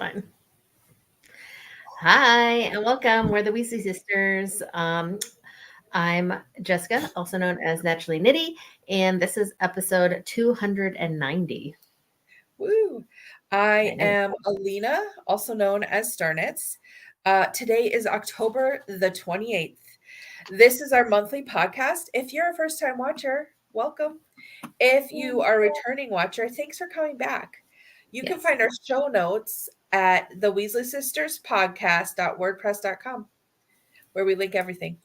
fine. Hi and welcome. We're the Weasley sisters. I'm Jessica, also known as Naturally Nitty, and this is episode 290. Woo! I I know. am Allena, also known as Starnitz. Today is October the 28th. This is our monthly podcast. If you're a first time watcher, welcome. If you are a returning watcher, thanks for coming back. You can Yes. find our show notes at the Weasley Sisters podcast.wordpress.com, where we link everything.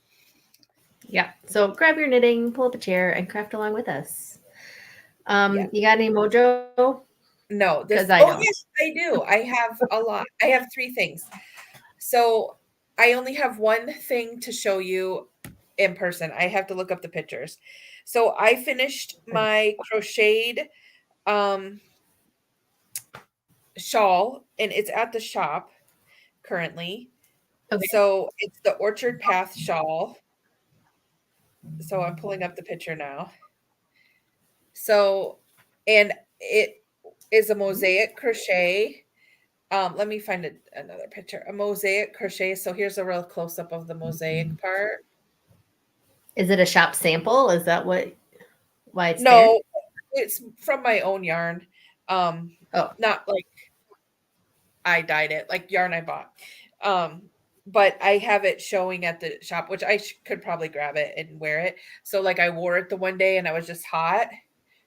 Yeah. So grab your knitting, pull up a chair, and craft along with us. Yeah. You got any mojo? No, Because this, I oh, don't. yes, I do. I have a lot. I have three things. So I only have one thing to show you in person. I have to look up the pictures. So I finished my crocheted um shawl and it's at the shop currently. Okay. So it's the Orchard Path shawl. So I'm pulling up the picture now. So and it is a mosaic crochet. Let me find another picture. A mosaic crochet. So here's a real close up of the mosaic part. Is it a shop sample? Is that why it's there? No, it's from my own yarn. Um, Oh, Not like I dyed it, like yarn I bought. Um, but I have it showing at the shop, which I could probably grab it and wear it. So like I wore it the one day and I was just hot.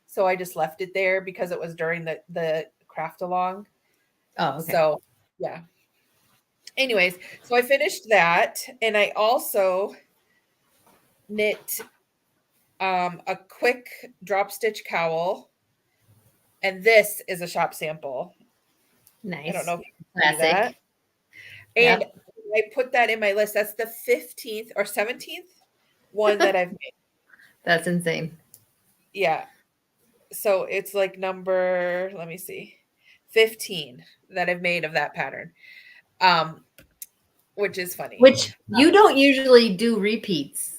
So I just left it there because it was during the craft along. oh, okay. So yeah. Anyways, so I finished that and I also knit a quick drop stitch cowl, and this is a shop sample. I don't Nice. know if you can see Classic. that. And Yep. I put that in my list. That's the 15th or 17th one that I've made. That's insane. Yeah. So it's like number, let me see, 15 that I've made of that pattern. Um, which is funny. Which you don't usually do repeats.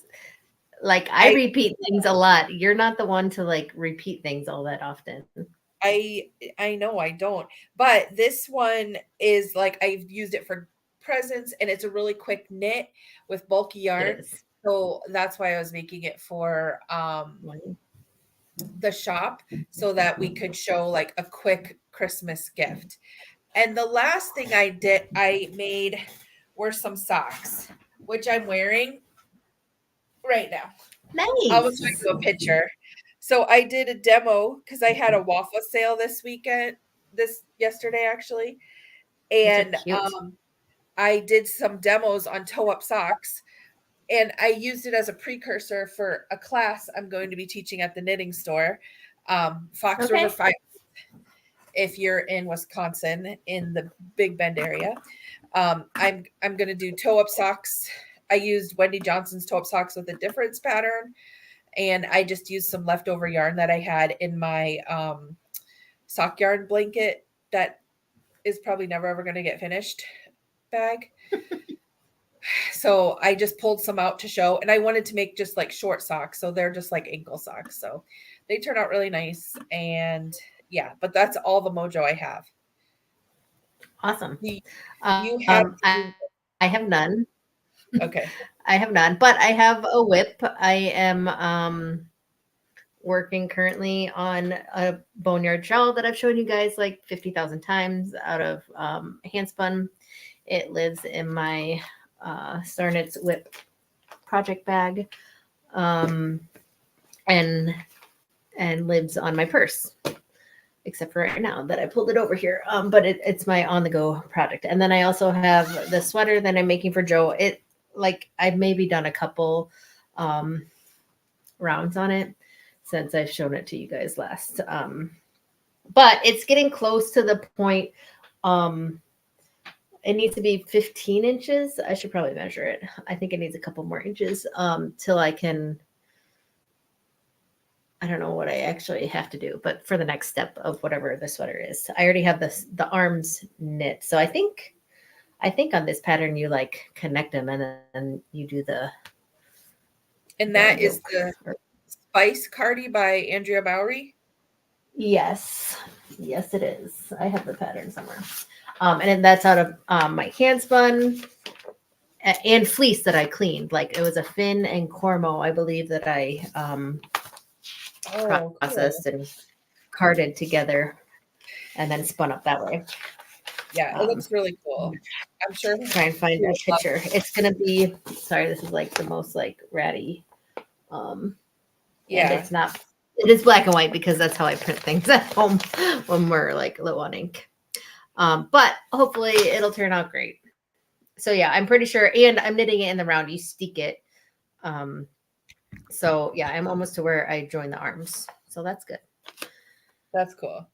Like I I repeat things a lot. You're not the one to like repeat things all that often. I know I don't. But this one is like I've used it for presents and it's a really quick knit with bulky It yarn. is. So that's why I was making it for the shop so that we could show like a quick Christmas gift. And the last thing I made were some socks, which I'm wearing right now. I'll show Nice. you a picture. So I did a demo because I had a waffle sale this weekend, this yesterday actually, Those are and cute. I did some demos on toe up socks, and I used it as a precursor for a class I'm going to be teaching at the knitting store, Fox River Okay. 5. If you're in Wisconsin, in the Big Bend area, I'm going to do toe up socks. I used Wendy Johnson's toe up socks with a difference pattern, and I just used some leftover yarn that I had in my sock yarn blanket that is probably never ever going to get finished bag. So I just pulled some out to show, and I wanted to make just like short socks, so they're just like ankle socks. So they turn out really nice, and yeah, but that's all the mojo I have. Awesome. You, you have I have none. okay. I have none, but I have a whip. I am working currently on a boneyard shawl that I've shown you guys like 50,000 times out of hand spun. It lives in my Starnitz whip project bag, um, and lives on my purse. Except for right now that I pulled it over here. But it's my on the go project. And then I also have the sweater that I'm making for Joe. It like I've maybe done a couple um, rounds on it since I've shown it to you guys last. But it's getting close to the point. Um, it needs to be 15 inches. I should probably measure it. I think it needs a couple more inches till I can. I don't know what I actually have to do, but for the next step of whatever the sweater is, I already have the arms knit. So I think on this pattern you like connect them and then you do And the that is yoke. the Spice Cardi by Andrea Bowery. Yes, yes, it is. I have the pattern somewhere. And then that's out of my hand spun and fleece that I cleaned. Like it was a fin and cormo, I believe, that I Oh, processed cool. and carded together and then spun up that way. Yeah, it looks really cool. I'm sure Try and find you a would love picture. It's gonna be, sorry, this is like the most like ratty. And Yeah, it's not, it is black and white because that's how I print things at home when we're like low on ink. But hopefully it'll turn out great. So yeah, I'm pretty sure, and I'm knitting it in the round. You steek it. So yeah, I'm almost to where I join the arms. So that's good. that's cool.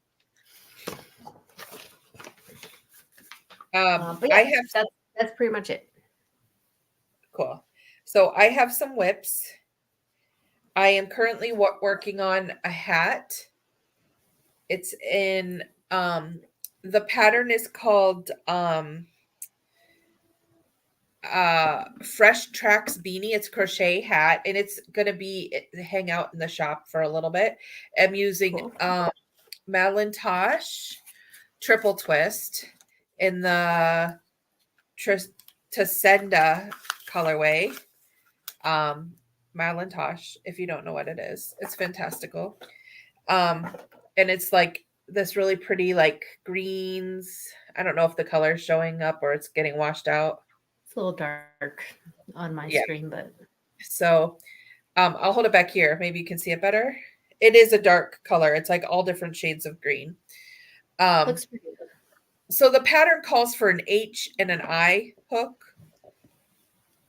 But I yeah, have that's pretty much it. cool. So I have some whips. I am currently working on a hat. It's in the pattern is called Fresh Tracks Beanie. It's crochet hat and it's gonna be hang out in the shop for a little bit. I'm using Cool. Madeline Tosh triple twist in the Tasenda colorway. Madeline Tosh, if you don't know what it is, it's fantastical. Um, and it's like this really pretty, like greens. I don't know if the color is showing up or it's getting washed out. It's a little dark on my Yeah. screen, but So I'll hold it back here. Maybe you can see it better. It is a dark color. It's like all different shades of green. looks pretty good. So the pattern calls for an H and an I hook.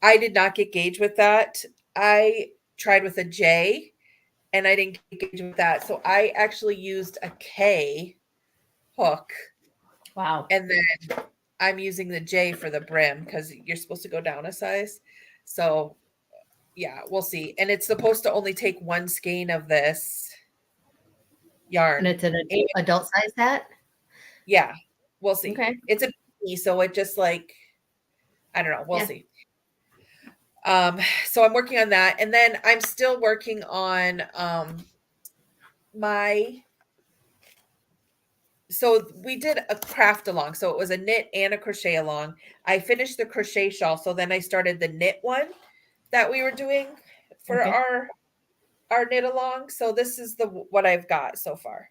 I did not get gauge with that. I tried with a J and I didn't get gauge with that. So I actually used a K hook. Wow. And then I'm using the J for the brim because you're supposed to go down a size. So yeah, we'll see. And it's supposed to only take one skein of this And yarn. it's an And adult size hat. yeah, we'll see. Okay. It's a beanie, so it just like I don't know, we'll Yeah. see. So I'm working on that. And then I'm still working on my so we did a craft along. So it was a knit and a crochet along. I finished the crochet shawl, so then I started the knit one that we were doing for Okay. our knit along. So this is the what I've got so far.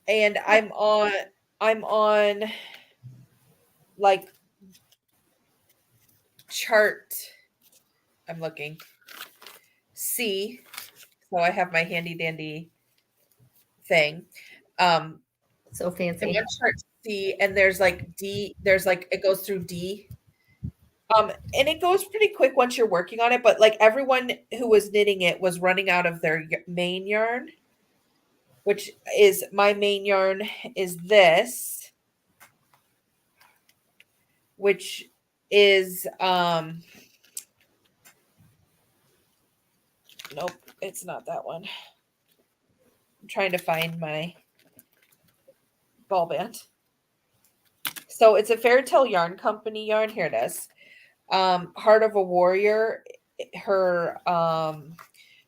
And I'm on like chart I'm looking C. So I have my handy dandy thing. Um So I'm fancy. on chart C and there's like D, there's like it goes through D. And it goes pretty quick once you're working on it, but like everyone who was knitting it was running out of their main yarn, which is my main yarn is this, which is nope, it's not that one. I'm trying to find my ball band. So it's a Fairytale Yarn Company yarn. Here it is. Heart of a Warrior, her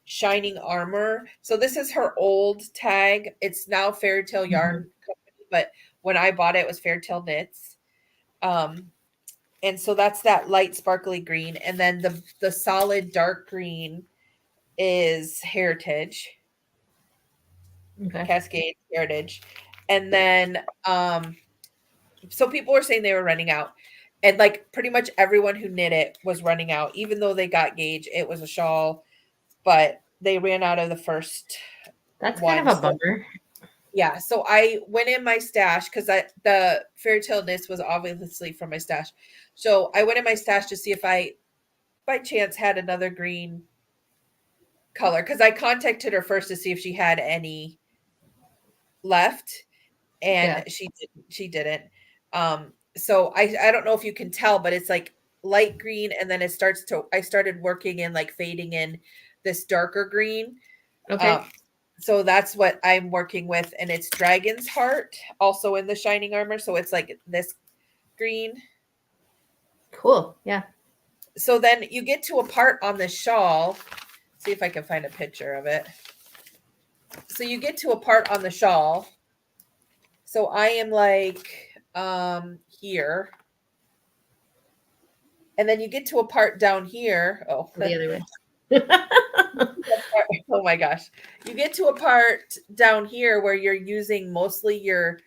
Shining Armor. So this is her old tag. It's now Fairytale Yarn Company, but when I bought it, it was Fairytale Knits. And so that's that light sparkly green, and then the solid dark green is Heritage, Okay. Cascade Heritage, and then so people were saying they were running out, and like pretty much everyone who knit it was running out, even though they got gauge. It was a shawl, but they ran out of the first That's kind one. of a So bummer. yeah, so I went in my stash because the Fairytale Knits was obviously from my stash. So I went in my stash to see if I by chance had another green color because I contacted her first to see if she had any left, and Yeah. she didn't. So I don't know if you can tell, but it's like light green, and then it starts to I started working in like fading in this darker green. Okay. Um, so that's what I'm working with, and it's Dragon's Heart, also in the Shining Armor. So it's like this green. Cool. Yeah. So then you get to a part on the shawl. See if I can find a picture of it. So you get to a part on the shawl. So I am like here. And then you get to a part down here. Oh, The other way. oh my gosh. You get to a part down here where you're using mostly your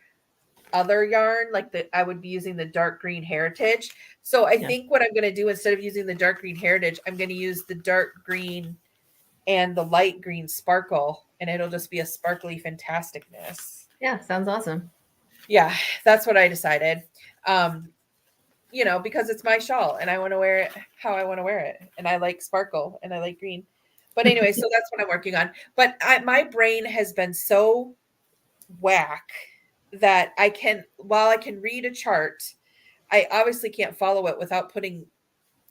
other yarn, like I would be using the dark green heritage. So I Yeah. think what I'm going to do instead of using the dark green heritage, I'm going to use the dark green and the light green sparkle, and it'll just be a sparkly fantasticness. Yeah, sounds awesome. Yeah, that's what I decided. Because it's my shawl and I want to wear it how I want to wear it. And I like sparkle and I like green. But anyway, so that's what I'm working on. But my brain has been so whack that while I can read a chart, I obviously can't follow it without putting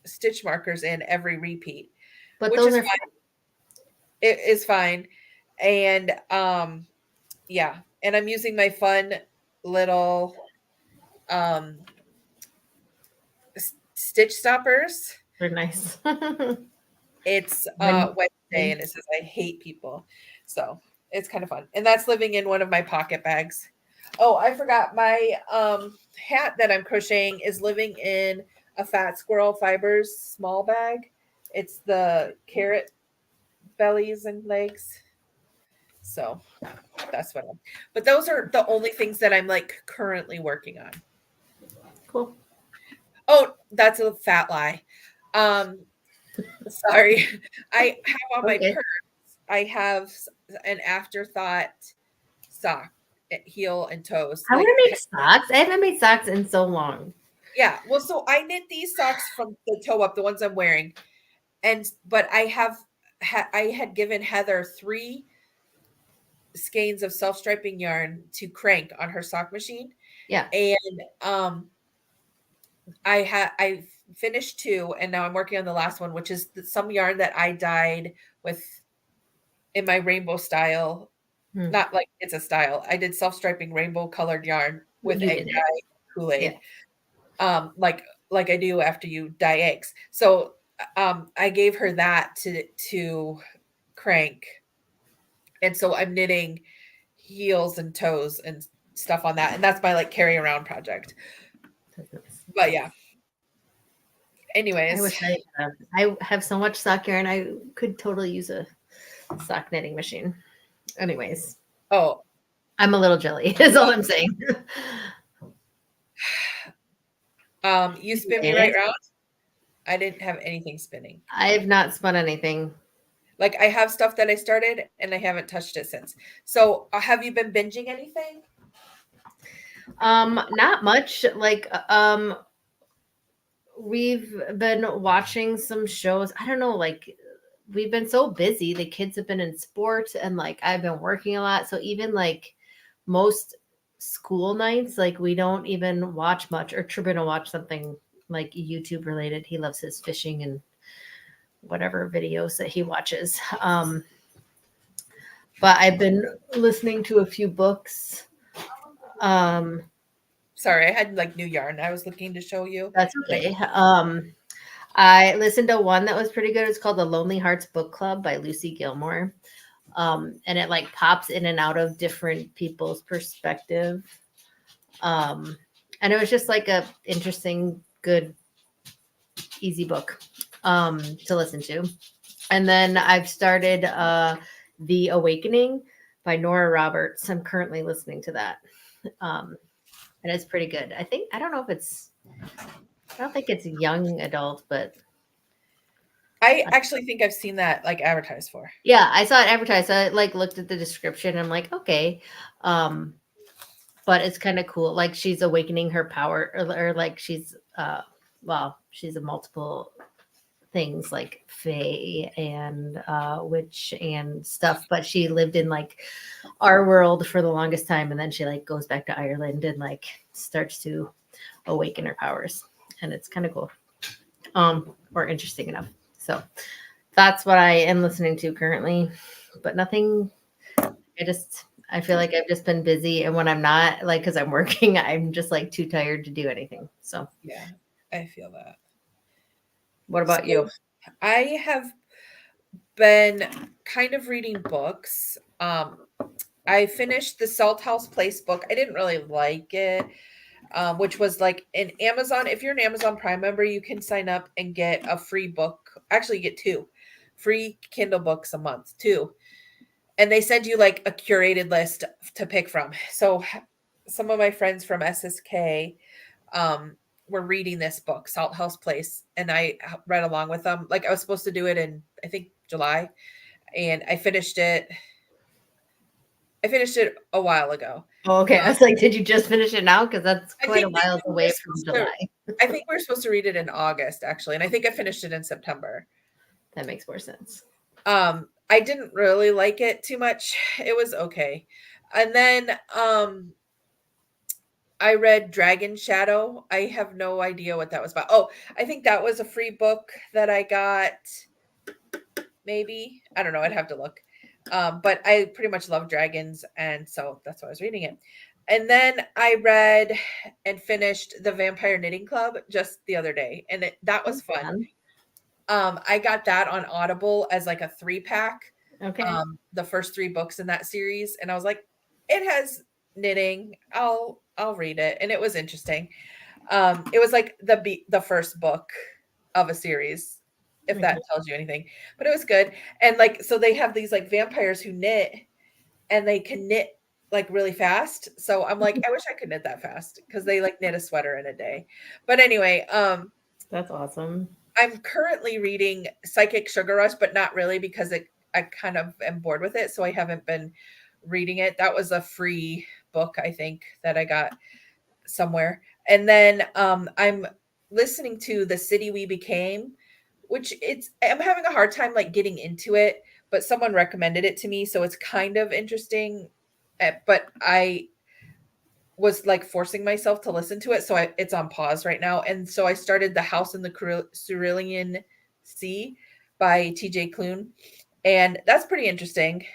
stitch markers in every repeat, But which those is are fine. It is fine. And yeah. And I'm using my fun little stitch stoppers. they're nice. It's When Wednesday and it says I hate people. So it's kind of fun. And that's living in one of my pocket bags. Oh, I forgot my hat that I'm crocheting is living in a Fat Squirrel Fibers small bag. It's the carrot bellies and legs. So that's what but those are the only things that I'm like currently working on. cool. Oh, that's a fat lie. Sorry. I have on my Okay. purse, I have an afterthought sock, heel and toes. I Like, want to make socks. I haven't made socks in so long. yeah. Well, so I knit these socks from the toe up, the ones I'm wearing, but I had given Heather 3 skeins of self-striping yarn to crank on her sock machine, Yeah. and I finished 2, and now I'm working on the last one, which is some yarn that I dyed with in my rainbow style. Not like it's a style. I did self-striping rainbow colored yarn with You egg did it. dye Kool-Aid. Yeah. Like I do after you dye eggs. So I gave her that to crank. And so I'm knitting heels and toes and stuff on that. And that's my like carry around project. But yeah. I Anyways. wish I have so much sock yarn. I could totally use a sock knitting machine. Anyways. Oh. I'm a little jelly, is all I'm saying. You spin me right round? I didn't have anything spinning. I have not spun anything. Like I have stuff that I started and I haven't touched it since. So have you been binging anything? Not much. Like we've been watching some shows. I don't know, like we've been so busy. The kids have been in sports and like I've been working a lot. So even like most school nights, like we don't even watch much, or Tribune will watch something like YouTube related. He loves his fishing and whatever videos that he watches. But I've been listening to a few books. Sorry, I had like new yarn I was looking to show you. That's okay. I listened to one that was pretty good. It's called The Lonely Hearts Book Club by Lucy Gilmore. And it like pops in and out of different people's perspective. And it was just like a interesting, good, easy book to listen to. And then I've started The Awakening by Nora Roberts. I'm currently listening to that. And it's pretty good. I don't think it's young adult, but I actually think I've seen that like advertised for. yeah, I saw it advertised. I like looked at the description. I'm like, okay. But it's kind of cool. Like she's awakening her power or like she's she's a multiple things like fae and witch and stuff, but she lived in like our world for the longest time, and then she like goes back to Ireland and like starts to awaken her powers, and it's kind of cool or interesting enough. So that's what I am listening to currently, but nothing. I feel like I've just been busy, and when I'm not, like, because I'm working, I'm just like too tired to do anything. So yeah, I feel that. What about you? I have been kind of reading books. I finished the Salt House Place book. I didn't really like it. which was like an Amazon. If you're an Amazon Prime member, you can sign up and get a free book. Actually, you get 2 free Kindle books a month, too. And they send you like a curated list to pick from. So some of my friends from SSK were reading this book, Salt House Place, and I read along with them. Like I was supposed to do it in, I think, July, and I finished it. I finished it a while ago. Oh, okay. I was like, did you just finish it now? Because that's I quite a think while away from July. I think we're supposed to read it in August, actually, and I think I finished it in September. That makes more sense. I didn't really like it too much. It was okay. And then I read Dragon Shadow. I have no idea what that was about. Oh, I think that was a free book that I got. Maybe. I don't know. I'd have to look. But I pretty much love dragons, and so that's why I was reading it. And then I read and finished The Vampire Knitting Club just the other day, and that was fun. I got that on Audible as like a 3-pack. Okay. The first 3 books in that series, and I was like, it has knitting. I'll read it, and it was interesting. It was like the first book of a series, if that tells you anything. But it was good, and like so they have these like vampires who knit, and they can knit like really fast. So I'm like, I wish I could knit that fast because they like knit a sweater in a day. But anyway, that's awesome. I'm currently reading Psychic Sugar Rush, but not really because I kind of am bored with it, so I haven't been reading it. That was a free book, I think, that I got somewhere. And then I'm listening to The City We Became, which I'm having a hard time like getting into it, but someone recommended it to me, so it's kind of interesting. But I was like forcing myself to listen to it, so it's on pause right now. And so I started The House in the Cerulean Sea by TJ Klune, and that's pretty interesting.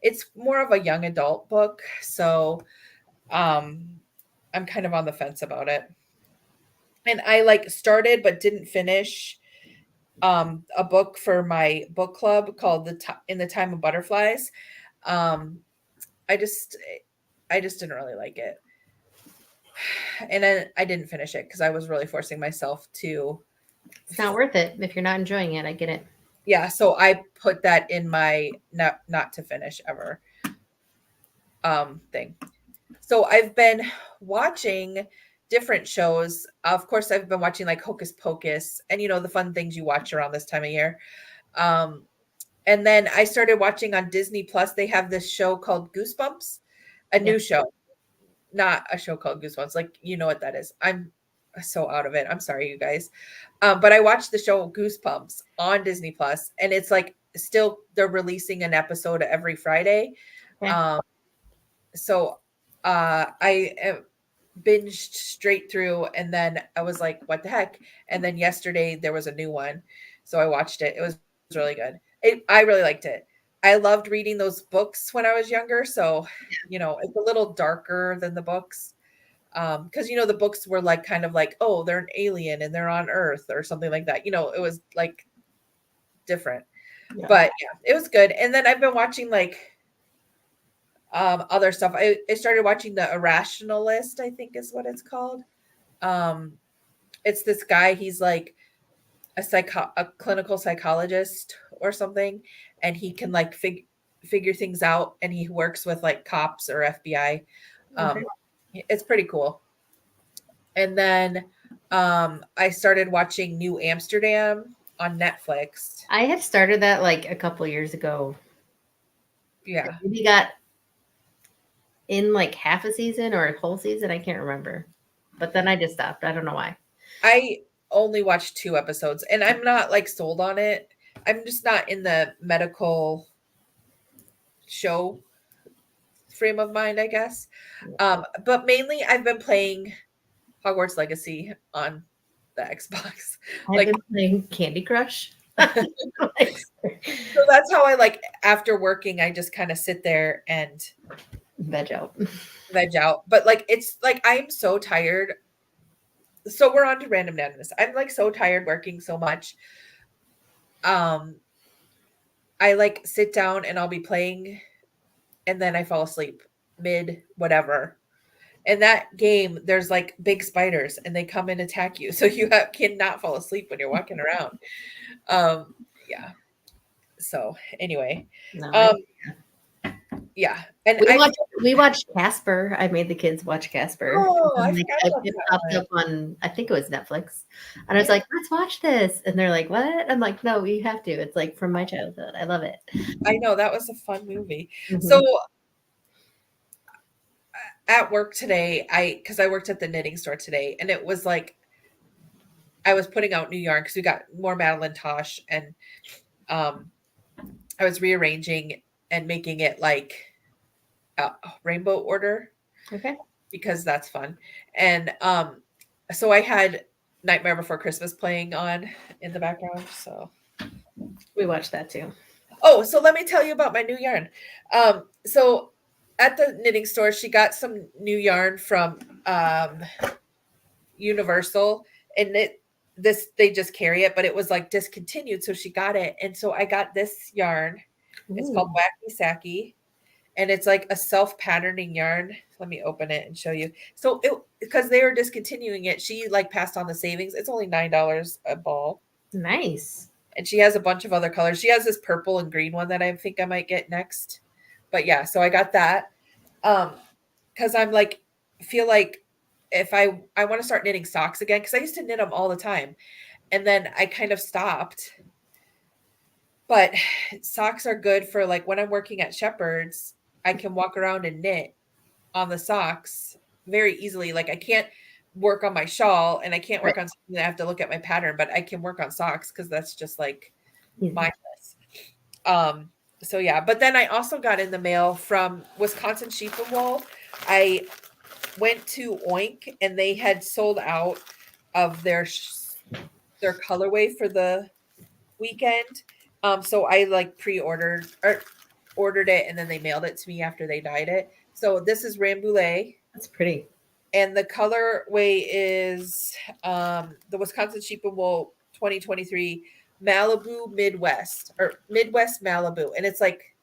It's more of a young adult book, so I'm kind of on the fence about it. And I like started but didn't finish a book for my book club called In the Time of Butterflies. um I just I just didn't really like it, and then I didn't finish it because I was really forcing myself to. It's not worth it if you're not enjoying it. I get it. Yeah, so I put that in my not to finish ever thing. So I've been watching different shows. Of course, I've been watching like Hocus Pocus and the fun things you watch around this time of year. Um and then I started watching on Disney Plus. They have this show called Goosebumps, a new show, not a show called Goosebumps. Like, you know what that is. I'm so out of it. I'm sorry, you guys. But I watched the show Goosebumps on Disney Plus, and it's like still they're releasing an episode every Friday. Okay. So I binged straight through, and then I was like, what the heck? And then yesterday there was a new one. So I watched it. It was really good. I really liked it. I loved reading those books when I was younger. So, it's a little darker than the books. Because the books were like kind of like, oh, they're an alien and they're on Earth or something like that. It was like different. Yeah. But yeah, it was good. And then I've been watching like other stuff. I started watching The Irrationalist, I think is what it's called. It's this guy, he's like a clinical psychologist or something, and he can like figure things out, and he works with like cops or FBI. Okay. It's pretty cool. And then I started watching New Amsterdam on Netflix. I had started that like a couple years ago. Yeah. Maybe got in like half a season or a whole season. I can't remember. But then I just stopped. I don't know why. I only watched 2 episodes, and I'm not like sold on it. I'm just not in the medical show frame of mind, I guess. But mainly I've been playing Hogwarts Legacy on the Xbox. I've been playing Candy Crush. So that's how I like after working, I just kind of sit there and veg out. But like it's like I'm so tired. So we're on to random randomness. I'm like so tired working so much. I like sit down and I'll be playing, and then I fall asleep mid whatever. In that game, there's like big spiders and they come and attack you. So you cannot fall asleep when you're walking around. Yeah. So anyway, No, um, yeah. And we watched Casper. I made the kids watch Casper. oh, I And like, forgot about it that popped one. up on, I think it was Netflix. And I was Yeah, like, let's watch this. And they're like, what? I'm like, no, we have to. It's like from my childhood. I love it. I know that was a fun movie. So Mhm. at work today, because I worked at the knitting store today, and it was like I was putting out new yarn because we got more Madeline Tosh, and um, I was rearranging and making it like a rainbow order Okay. because that's fun. And so I had Nightmare Before Christmas playing on in the background. So We watched that too. oh, so let me tell you about my new yarn. So at the knitting store, she got some new yarn from Universal, and they just carry it, but it was like discontinued, so she got it, and so I got this yarn. It's called Ooh, Wacky Sacky, and it's like a self-patterning yarn. Let me open it and show you. So it because they were discontinuing it, she like passed on the savings. It's only $9 a ball. nice. And she has a bunch of other colors. She has this purple and green one that I think I might get next. But yeah, so I got that. Because I'm like, feel like if I want to start knitting socks again, because I used to knit them all the time. And then I kind of stopped. But socks are good for like when I'm working at Shepherd's, I can walk around and knit on the socks very easily. Like I can't work on my shawl and I can't Right. work on something that I have to look at my pattern, but I can work on socks because that's just like Easy. mindless. Um, so yeah, but then I also got in the mail from Wisconsin Sheep and Wool. I went to Oink and they had sold out of their colorway for the weekend. So I like pre-ordered or ordered it and then they mailed it to me after they dyed it. So this is Rambouillet That's pretty. and the colorway is the Wisconsin Sheep and Wool 2023 Malibu Midwest or Midwest Malibu. And it's like,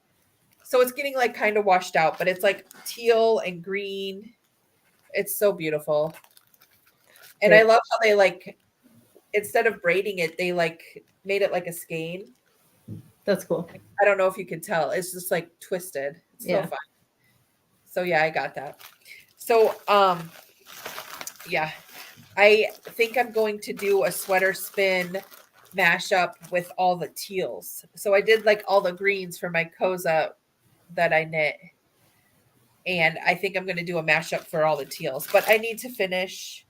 so it's getting like kind of washed out, but it's like teal and green. It's so beautiful. And I Very, love how they like, instead of braiding it, they like made it like a skein. that's cool. I don't know if you can tell. It's just like twisted. It's so Yeah. fun. So yeah, I got that. So yeah, I think I'm going to do a sweater spin mashup with all the teals. So I did like all the greens for my Koza that I knit. And I think I'm going to do a mashup for all the teals. But I need to finish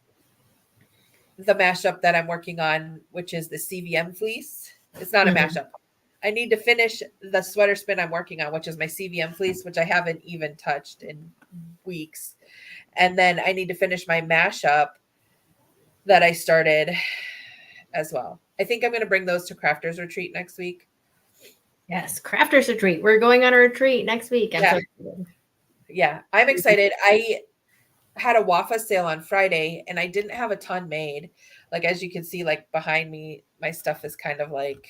the mashup that I'm working on, which is the CVM fleece. It's not a Mhm. mashup. I need to finish the sweater spin I'm working on, which is my CVM fleece, which I haven't even touched in weeks. And then I need to finish my mashup that I started as well. I think I'm going to bring those to Crafters Retreat next week. Yes, crafters retreat. We're going on a retreat next week. I'm Yeah. so excited. Yeah. I'm excited. I had a Wafa sale on Friday and I didn't have a ton made. Like, as you can see, like behind me, my stuff is kind of like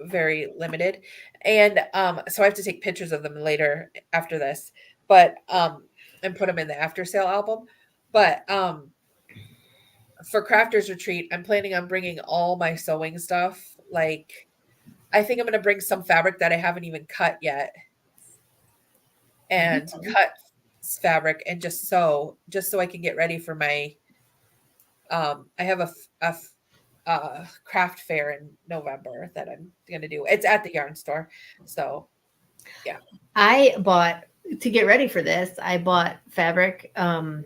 very limited. And so I have to take pictures of them later after this, but and put them in the after sale album. But for Crafters Retreat, I'm planning on bringing all my sewing stuff. Like, I think I'm going to bring some fabric that I haven't even cut yet and cut fabric and just sew, just so I can get ready for my. I have a craft fair in November that I'm going to do. It's at the yarn store. So, yeah. I bought to get ready for this. I bought fabric from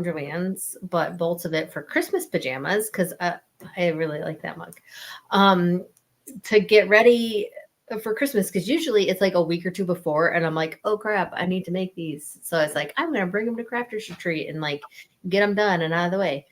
Joann's, bought bolts of it for Christmas pajamas because I really like that mug. To get ready for Christmas because usually it's like a week or two before, and I'm like, oh crap, I need to make these. So it's like I'm gonna bring them to Crafters Retreat and like get them done and out of the way.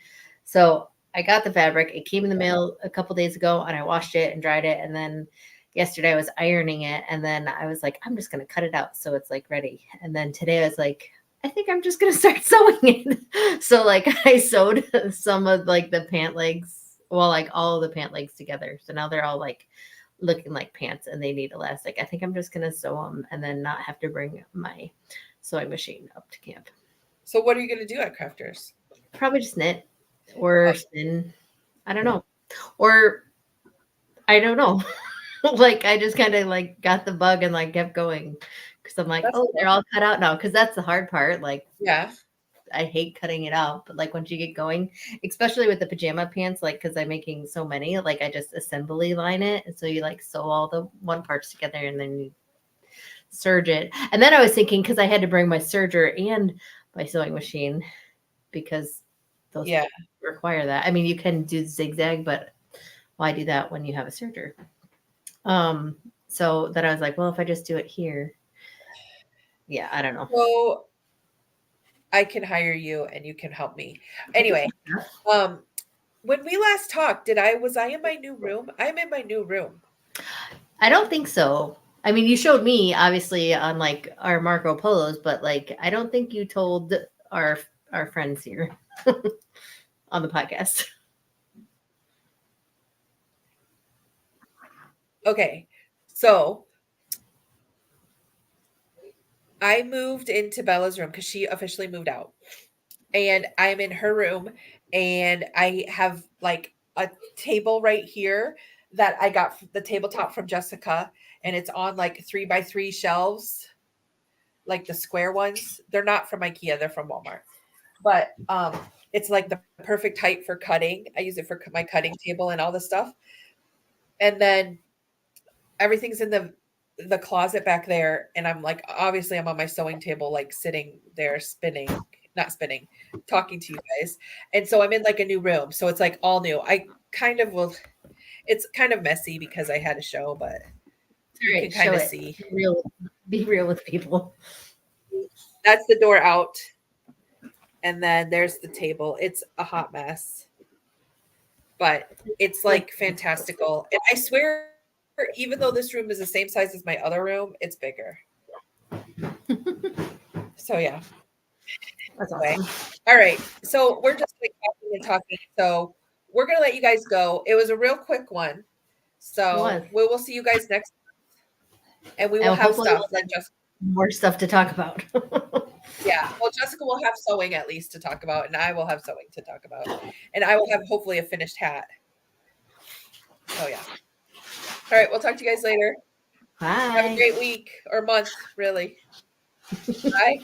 So I got the fabric. It came in the mail a couple days ago, and I washed it and dried it, and then yesterday I was ironing it, and then I was like, I'm just gonna cut it out so it's like ready. And then today I was like, I think I'm just gonna start sewing it. So like I sewed some of like the pant legs, well, like all of the pant legs together. So now they're all like looking like pants and they need elastic. I think I'm just gonna sew them and then not have to bring my sewing machine up to camp. So what are you going to do at Crafters? Probably just knit or spin. I don't know. Or I don't know. Like I just kind of like got the bug and like kept going because I'm like, That's oh, cool. they're all cut out now. Because that's the hard part. Like Yeah. I hate cutting it out, but like once you get going, especially with the pajama pants, like because I'm making so many, like I just assembly line it, and so you like sew all the one parts together and then you serge it. And then I was thinking because I had to bring my serger and my sewing machine because those Yeah. require that. I mean, you can do zigzag, but why do that when you have a serger? So then I was like, well, if I just do it here, yeah, I don't know. So I can hire you and you can help me. Anyway, when we last talked, was I in my new room? I'm in my new room. I don't think so. I mean, you showed me obviously on like our Marco Polos, but like I don't think you told our friends here on the podcast. Okay. So I moved into Bella's room because she officially moved out. And I'm in her room and I have like a table right here that I got the tabletop from Jessica, and it's on like 3x3 shelves, like the square ones. They're not from IKEA, they're from Walmart. But it's like the perfect height for cutting. I use it for my cutting table and all this stuff. And then everything's in the closet back there, and I'm like, obviously I'm on my sewing table, like sitting there spinning, not spinning, talking to you guys. And so I'm in like a new room, so it's like all new. I kind of will, it's kind of messy because I had a show, but you All can right, kind show of it. see. Be real with people. That's the door out, and then there's the table. It's a hot mess, but it's like fantastical. And I swear, even though this room is the same size as my other room, it's bigger. So yeah. That's Anyway. awesome. All right. So we're just like talking and talking. So we're gonna let you guys go. It was a real quick one. It So was. we will see you guys next time, and we will And have hopefully stuff. we'll Then have Jessica, more stuff to talk about. yeah. Well, Jessica will have sewing at least to talk about, and I will have sewing to talk about, and I will have hopefully a finished hat. So yeah. All right. We'll talk to you guys later. Have a Bye. great week or month, really. Bye.